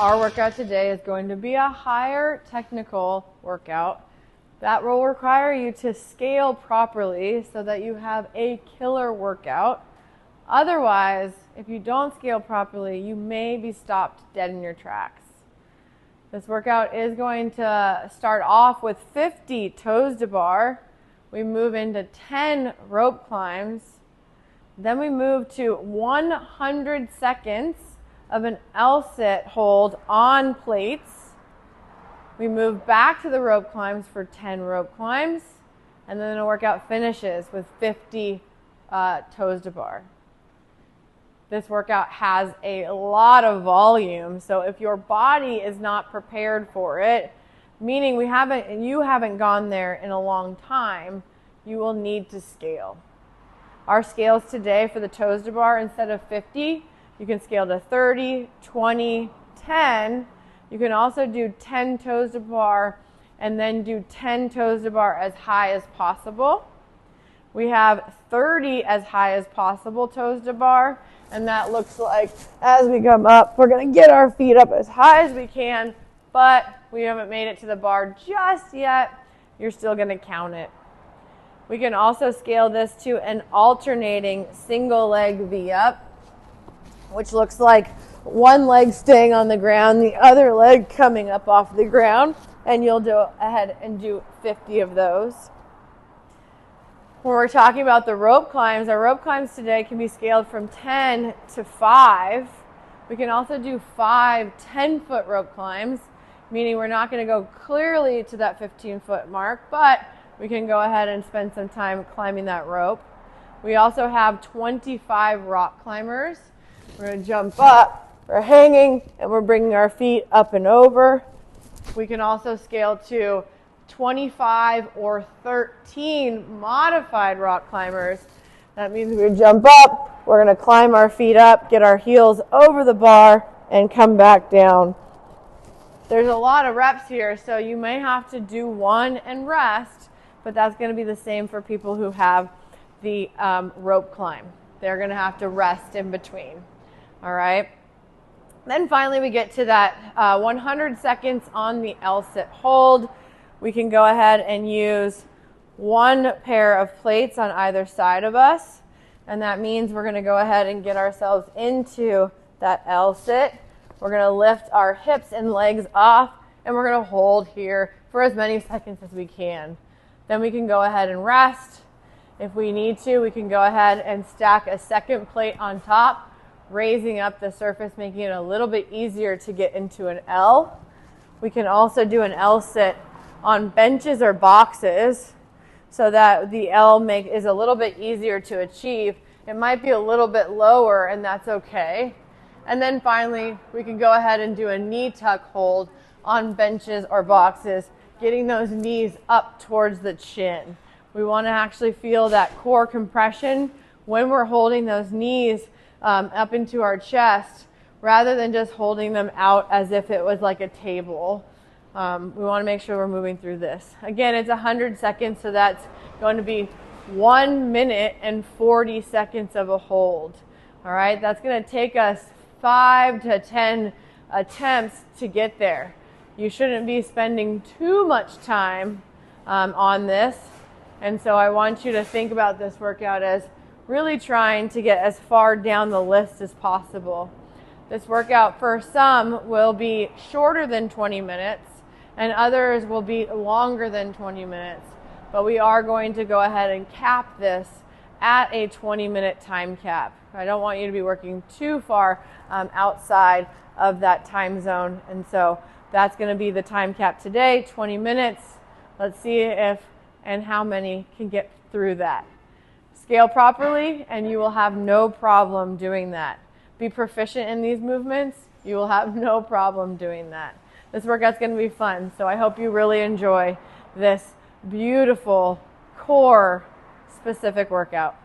Our workout today is going to be a higher technical workout that will require you to scale properly so that you have a killer workout. Otherwise, if you don't scale properly, you may be stopped dead in your tracks. This workout is going to start off with 50 toes to bar. We move into 10 rope climbs. Then we move to 100 seconds of an L-sit hold on plates. We move back to the rope climbs for 10 rope climbs, and then the workout finishes with 50 toes to bar. This workout has a lot of volume, so if your body is not prepared for it, meaning you haven't gone there in a long time, you will need to scale. Our scales today for the toes to bar, instead of 50, you can scale to 30, 20, 10. You can also do 10 toes to bar and then do 10 toes to bar as high as possible. We have 30 as high as possible toes to bar, and that looks like as we come up, we're going to get our feet up as high as we can, but we haven't made it to the bar just yet. You're still going to count it. We can also scale this to an alternating single leg V-up, which looks like one leg staying on the ground, the other leg coming up off the ground, and you'll go ahead and do 50 of those. When we're talking about the rope climbs, our rope climbs today can be scaled from 10 to 5. We can also do 5 10-foot rope climbs, meaning we're not going to go clearly to that 15-foot mark, but we can go ahead and spend some time climbing that rope. We also have 25 rock climbers. We're going to jump up, we're hanging, and we're bringing our feet up and over. We can also scale to 25 or 13 modified rock climbers. That means we jump up, we're going to climb our feet up, get our heels over the bar, and come back down. There's a lot of reps here, so you may have to do one and rest, but that's going to be the same for people who have the rope climb. They're going to have to rest in between. All right. Then finally we get to that 100 seconds on the L-sit hold. We can go ahead and use one pair of plates on either side of us. And that means we're going to go ahead and get ourselves into that L-sit. We're going to lift our hips and legs off, and we're going to hold here for as many seconds as we can. Then we can go ahead and rest. If we need to, we can go ahead and stack a second plate on top, raising up the surface, making it a little bit easier to get into an L. We can also do an L-sit on benches or boxes so that the L is a little bit easier to achieve. It might be a little bit lower, and that's okay. And then finally, we can go ahead and do a knee tuck hold on benches or boxes, getting those knees up towards the chin. We want to actually feel that core compression when we're holding those knees up into our chest, rather than just holding them out as if it was like a table. We want to make sure we're moving through this. Again, it's 100 seconds, so that's going to be 1 minute and 40 seconds of a hold. All right, that's going to take us 5 to 10 attempts to get there. You shouldn't be spending too much time on this, and so I want you to think about this workout as really trying to get as far down the list as possible. This workout for some will be shorter than 20 minutes and others will be longer than 20 minutes. But we are going to go ahead and cap this at a 20-minute time cap. I don't want you to be working too far outside of that time zone. And so that's going to be the time cap today, 20 minutes. Let's see if and how many can get through that. Scale properly, and you will have no problem doing that. Be proficient in these movements, you will have no problem doing that. This workout's going to be fun, so I hope you really enjoy this beautiful core specific workout.